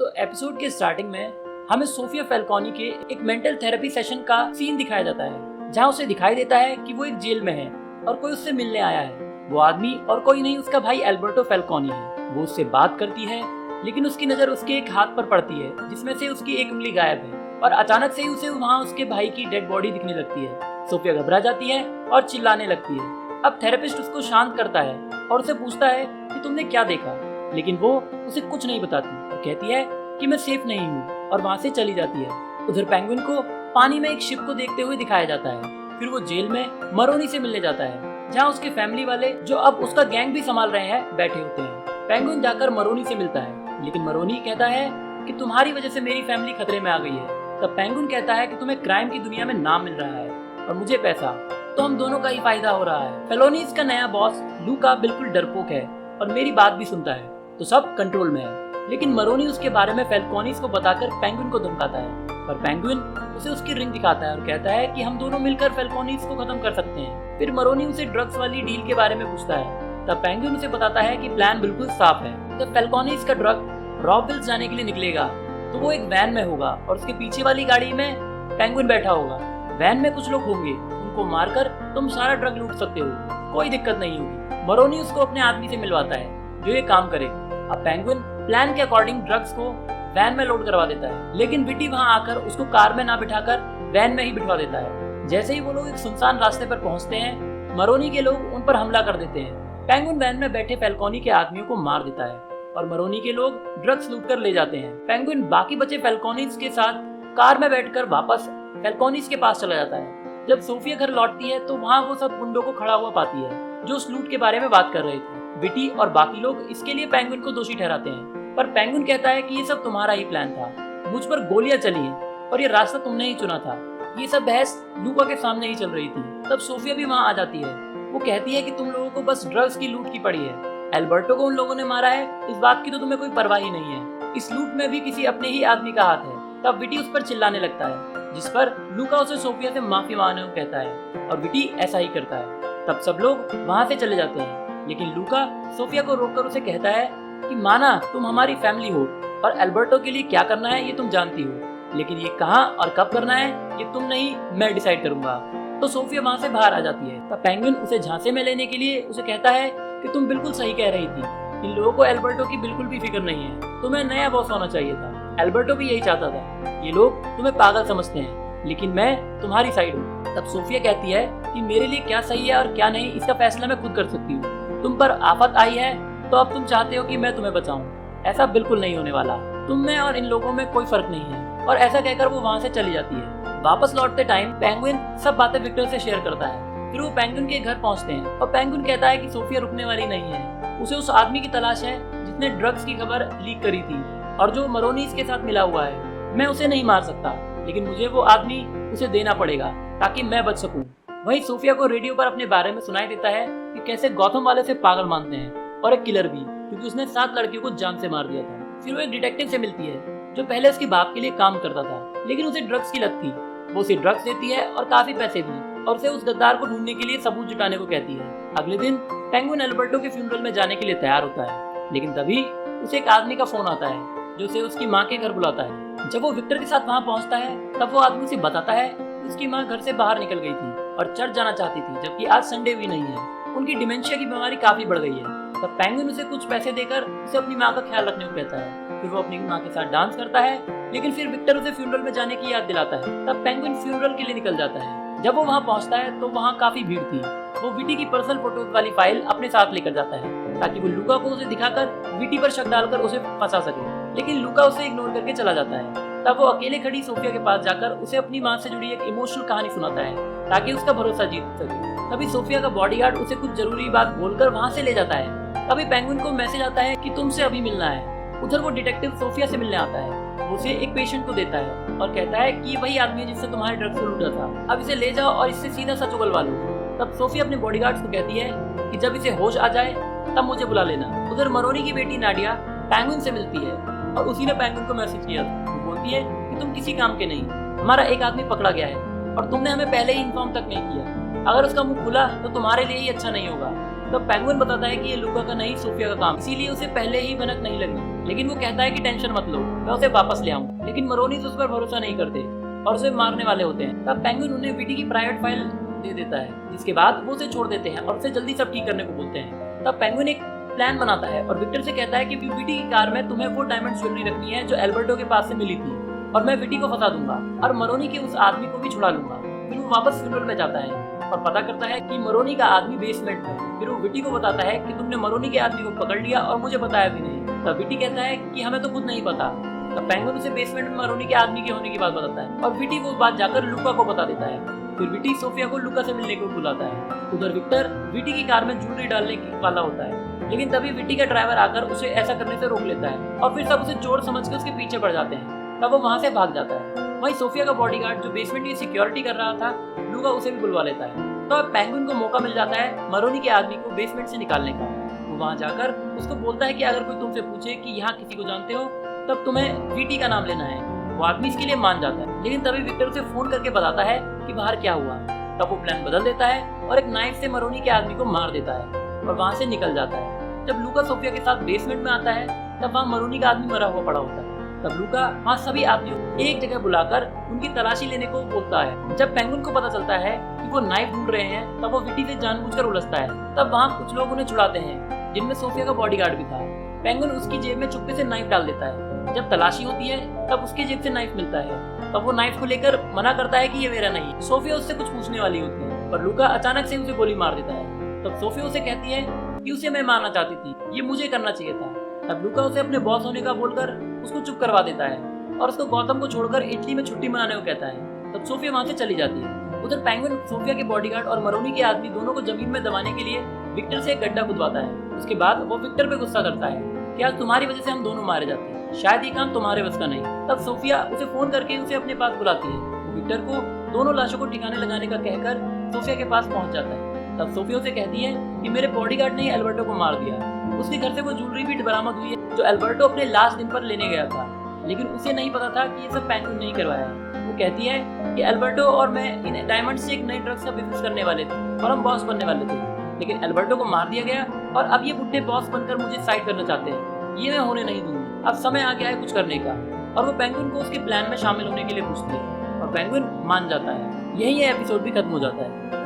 तो एपिसोड के स्टार्टिंग में हमें सोफिया फैल्कोनी के एक मेंटल थेरेपी सेशन का सीन दिखाया जाता है, जहां उसे दिखाई देता है कि वो एक जेल में है और कोई उससे मिलने आया है। वो आदमी और कोई नहीं, उसका भाई एल्बर्टो फैल्कोनी है। वो उससे बात करती है, लेकिन उसकी नजर उसके एक हाथ पर पड़ती है जिसमें से उसकी एक उंगली गायब है, और अचानक से ही उसे वहाँ उसके भाई की डेड बॉडी दिखने लगती है। सोफिया घबरा जाती है और चिल्लाने लगती है। अब थेरेपिस्ट उसको शांत करता है और उसे पूछता है कि तुमने क्या देखा, लेकिन वो उसे कुछ नहीं बताती और कहती है कि मैं सेफ नहीं हूँ, और वहाँ से चली जाती है। उधर पेंगुइन को पानी में एक शिप को देखते हुए दिखाया जाता है। फिर वो जेल में मरोनी से मिलने जाता है, जहाँ उसके फैमिली वाले, जो अब उसका गैंग भी संभाल रहे हैं, बैठे होते हैं। पेंगुइन जाकर मरोनी से मिलता है, लेकिन मरोनी कहता है कि तुम्हारी वजह से मेरी फैमिली खतरे में आ गई है। तब पेंगुइन कहता है कि तुम्हें क्राइम की दुनिया में नाम मिल रहा है और मुझे पैसा, तो हम दोनों का ही फायदा हो रहा है। फेलोनीज का नया बॉस लूका बिल्कुल डरपोक है और मेरी बात भी सुनता है, तो सब कंट्रोल में है। लेकिन मरोनी उसके बारे में फैल्कोनीज को बताकर पेंगुइन को धमकाता है, पर पेंगुइन उसे उसकी रिंग दिखाता है और कहता है कि हम दोनों मिलकर फैल्कोनीज को खत्म कर सकते हैं। फिर मरोनी उसे ड्रग्स वाली डील के बारे में पूछता है। तब पेंगुइन उसे बताता है कि प्लान बिल्कुल साफ है। जब फैल्कोनीज का ड्रग रॉबिल्स जाने के लिए निकलेगा तो वो एक वैन में होगा और उसके पीछे वाली गाड़ी में पेंगुइन बैठा होगा। वैन में कुछ लोग होंगे, उनको मारकर तुम सारा ड्रग लूट सकते हो, कोई दिक्कत नहीं होगी। मरोनी उसको अपने आदमी से मिलवाता है जो ये काम करे। अब पेंगुइन प्लान के अकॉर्डिंग ड्रग्स को वैन में लोड करवा देता है, लेकिन विटी वहां आकर उसको कार में ना बिठाकर वैन में ही बिठवा देता है। जैसे ही वो लोग एक सुनसान रास्ते पर पहुंचते हैं, मरोनी के लोग उन पर हमला कर देते हैं। पेंगुइन वैन में बैठे फैल्कोनी के आदमियों को मार देता है और मरोनी के लोग ड्रग्स लूट कर ले जाते हैं। पेंगुइन बाकी बचे फैल्कोनीज के साथ कार में बैठकर वापस फैल्कोनीज के पास चला जाता है। जब सोफिया घर लौटती है तो वहाँ वो सब गुंडों को खड़ा हुआ पाती है जो उस लूट के बारे में बात कर रहे थे। विटी और बाकी लोग इसके लिए पेंगुइन को दोषी ठहराते हैं, पर पेंगुइन कहता है कि ये सब तुम्हारा ही प्लान था, मुझ पर गोलियां चली हैं और ये रास्ता तुमने ही चुना था। ये सब बहस लूका के सामने ही चल रही थी। तब सोफिया भी वहाँ आ जाती है। वो कहती है कि तुम लोगों को बस ड्रग्स की लूट की पड़ी है, एल्बर्टो को उन लोगों ने मारा है, इस बात की तो तुम्हें कोई परवाह ही नहीं है। इस लूट में भी किसी अपने ही आदमी का हाथ है। तब विटी उस पर चिल्लाने लगता है, जिस पर लूका उसे सोफिया से माफी मांगने को कहता है और विटी ऐसा ही करता है। तब सब लोग वहाँ से चले जाते हैं, लेकिन लूका सोफिया को रोककर उसे कहता है कि माना तुम हमारी फैमिली हो और एल्बर्टो के लिए क्या करना है ये तुम जानती हो, लेकिन ये कहाँ और कब करना है ये तुम नहीं, मैं डिसाइड करूंगा। तो सोफिया वहाँ से बाहर आ जाती है। तब पेंगुइन उसे झांसे में लेने के लिए उसे कहता है कि तुम बिल्कुल सही कह रही थी, इन लोगों को एल्बर्टो की बिल्कुल भी फिक्र नहीं है, तुम्हें नया बॉस होना चाहिए था। एल्बर्टो भी यही चाहता था। ये लोग तुम्हें पागल समझते हैं, लेकिन मैं तुम्हारी साइड हूँ। तब सोफिया कहती है कि मेरे लिए क्या सही है और क्या नहीं इसका फैसला मैं खुद कर सकती हूँ। तुम पर आफत आई है तो अब तुम चाहते हो कि मैं तुम्हें बचाऊं, ऐसा बिल्कुल नहीं होने वाला। तुम में और इन लोगों में कोई फर्क नहीं है। और ऐसा कहकर वो वहाँ से चली जाती है। वापस लौटते टाइम पेंगुइन सब बातें विक्टर से शेयर करता है। फिर वो पेंगुइन के घर पहुंचते हैं और पेंगुइन कहता है कि सोफिया रुकने वाली नहीं है, उसे उस आदमी की तलाश है जिसने ड्रग्स की खबर लीक करी थी और जो मरोनीज के साथ मिला हुआ है। मैं उसे नहीं मार सकता, लेकिन मुझे वो आदमी उसे देना पड़ेगा ताकि मैं बच सकूं। वहीं सोफिया को रेडियो पर अपने बारे में सुनाई देता है कि कैसे गौतम वाले से पागल मानते हैं और एक किलर भी, क्योंकि उसने 7 लड़कियों को जान से मार दिया था। फिर वो एक डिटेक्टिव से मिलती है जो पहले उसके बाप के लिए काम करता था, लेकिन उसे ड्रग्स की लत थी। वो उसे ड्रग्स देती है और काफी पैसे भी, और उसे उस गद्दार को ढूंढने के लिए सबूत जुटाने को कहती है। अगले दिन पेंगुइन एल्बर्टो के फ्यूनरल में जाने के लिए तैयार होता है, लेकिन तभी उसे एक आदमी का फोन आता है जो उसे उसकी माँ के घर बुलाता है। जब वो विक्टर के साथ वहाँ पहुँचता है तब वो आदमी उसे बताता है कि उसकी माँ घर से बाहर निकल गई थी और चर्च जाना चाहती थी, जबकि आज संडे भी नहीं है। उनकी डिमेंशिया की बीमारी काफी बढ़ गई है। तब पेंगुइन उसे कुछ पैसे देकर उसे अपनी माँ का ख्याल रखने को कहता है। फिर वो अपनी माँ के साथ डांस करता है, लेकिन फिर विक्टर उसे फ्यूनरल में जाने की याद दिलाता है। तब पेंगुइन फ्यूनरल के लिए निकल जाता है। जब वो वहाँ पहुँचता है तो वहाँ काफी भीड़ थी। वो विटी की पर्सनल फोटोज वाली फाइल अपने साथ लेकर जाता है ताकि वो लूका को उसे दिखाकर विटी पर शक डालकर उसे फंसा सके, लेकिन लूका उसे इग्नोर करके चला जाता है। तब वो अकेले खड़ी सोफिया के पास जाकर उसे अपनी माँ से जुड़ी एक इमोशनल कहानी सुनाता है ताकि उसका भरोसा जीत सके। तभी सोफिया का बॉडीगार्ड उसे कुछ जरूरी बात बोलकर वहाँ से ले जाता है। तभी पेंगुइन को मैसेज आता है कि तुमसे अभी मिलना है। उधर वो डिटेक्टिव सोफिया से मिलने आता है। वो उसे एक पेशेंट को देता है और कहता है कि वही आदमी है जिससे तुम्हारे ड्रग्स को लूटा था, अब इसे ले जाओ और इससे सीधा सच उगलवा लो। तब सोफिया अपने बॉडीगार्ड्स को कहती है कि जब इसे होश आ जाए तब मुझे बुला लेना। उधर मरोनी की बेटी नाडिया पेंगुइन से मिलती है और उसी ने पेंगुइन को मैसेज किया था। वो बोलती है कि तुम किसी काम के नहीं, हमारा एक आदमी पकड़ा गया है और तुमने हमें पहले ही इन्फॉर्म तक नहीं किया। अगर उसका मुंह खुला तो तुम्हारे लिए ही अच्छा नहीं होगा। तब पेंगुइन बताता है कि ये लूका का नहीं, सोफिया का काम, इसीलिए उसे पहले ही भनक नहीं लगी। लेकिन वो कहता है कि टेंशन मत लो, मैं उसे वापस ले आऊंगा। लेकिन मरोनीज उस पर भरोसा नहीं करते और उसे मारने वाले होते हैं। तब पेंगुइन उन्हें विटी की प्राइवेट फाइल दे देता है, जिसके बाद वो उसे छोड़ देते हैं और उसे जल्दी सब ठीक करने को बोलते हैं। तब पेंगुइन एक प्लान बनाता है और विक्टर से कहता है कि विटी की कार में तुम्हें वो डायमंड ज्वेलरी रखनी है जो एल्बर्टो के पास से मिली थी, और मैं विटी को फंसा दूंगा और मरोनी के उस आदमी को भी छुड़ा लूंगा। फिर वो वापस फ्यूनरल में जाता है और पता करता है कि मरोनी का आदमी बेसमेंट में। फिर वो विटी को बताता है कि तुमने मरोनी के आदमी को पकड़ लिया और मुझे बताया भी नहीं। तब विटी कहता है कि हमें तो खुद नहीं पता। तब पेंगुइन उसे बेसमेंट में मरोनी के आदमी के होने की बात बताता है और विटी वो बात जाकर लूका को बता देता है। फिर विटी सोफिया को लूका से मिलने को बुलाता है। उधर विक्टर विटी की कार में ज्वेलरी डालने वाला होता है, लेकिन तभी विटी का ड्राइवर आकर उसे ऐसा करने से रोक लेता है और फिर सब उसे चोर समझ के उसके पीछे पड़ जाते हैं। तब वो वहाँ से भाग जाता है। वहीं सोफिया का बॉडीगार्ड जो बेसमेंट की सिक्योरिटी कर रहा था, लूका उसे भी बुलवा लेता है। तो अब पेंगुइन को मौका मिल जाता है मरोनी के आदमी को बेसमेंट से निकालने का। वो वहाँ जाकर उसको बोलता है कि अगर कोई तुमसे पूछे कि यहाँ किसी को जानते हो तब तुम्हें वीटी का नाम लेना है। वो आदमी इसके लिए मान जाता है, लेकिन तभी विक्टर उसे फोन करके बताता है कि बाहर क्या हुआ। तब वो प्लान बदल देता है और एक नाइफ से मरोनी के आदमी को मार देता है और वहाँ से निकल जाता है। जब लूका सोफिया के साथ बेसमेंट में आता है तब वहाँ मरोनी का आदमी मरा हुआ पड़ा होता है। तब लूका वहाँ सभी आदमियों को एक जगह बुलाकर उनकी तलाशी लेने को बोलता है। जब पेंगुइन को पता चलता है कि वो नाइफ ढूंढ रहे हैं तब वो विटी से जानबूझकर उलझता है। तब वहाँ कुछ लोग उन्हें छुड़ाते हैं, जिनमें सोफिया का बॉडीगार्ड भी था। पेंगुइन उसकी जेब में चुपके से नाइफ डाल देता है। जब तलाशी होती है तब उसकी जेब से नाइफ मिलता है। तब वो नाइफ को लेकर मना करता है कि ये मेरा नहीं। सोफिया उससे कुछ पूछने वाली होती है पर लूका अचानक से उसे गोली मार देता है। तब सोफिया उसे कहती है कि उसे मैं मारना चाहती थी, ये मुझे करना चाहिए था। तब लूका उसे अपने बॉस होने का बोलकर उसको चुप करवा देता है और उसको गौतम को छोड़कर इटली में छुट्टी मनाने को कहता है। तब सोफिया वहाँ से चली जाती है। उधर पेंगुइन सोफिया के बॉडीगार्ड और मरोनी के आदमी दोनों को जमीन में दबाने के लिए विक्टर से एक गड्ढा खुदवाता है। उसके बाद वो विक्टर पे गुस्सा करता है कि आज तुम्हारी वजह से हम दोनों मारे जाते हैं, शायद ये काम तुम्हारे बस का नहीं। तब सोफिया उसे फोन करके उसे अपने पास बुलाती है। वो विक्टर को दोनों लाशों को ठिकाने लगाने का कहकर सोफिया के पास पहुंच जाता है। तब सोफिया उसे कहती है कि मेरे बॉडीगार्ड ने एल्बर्टो को मार दिया। उसके घर से वो ज्वेलरी भी बरामद हुई है जो एल्बर्टो अपने लास्ट दिन पर लेने गया था, लेकिन उसे नहीं पता था कि ये सब पेंगुइन नहीं करवाया है। वो कहती है कि एल्बर्टो और मैं इन डायमंड से एक नई ड्रग्स का बिजनेस करने वाले थे और हम बॉस बनने वाले थे, लेकिन एल्बर्टो को मार दिया गया और अब ये बुढ़े बॉस बनकर मुझे साइड करना चाहते हैं। ये मैं होने नहीं दूंगी, अब समय आ गया है कुछ करने का। और वो पेंगुइन को उसके प्लान में शामिल होने के लिए पूछती है और पेंगुइन मान जाता है। यही ये एपिसोड भी खत्म हो जाता है।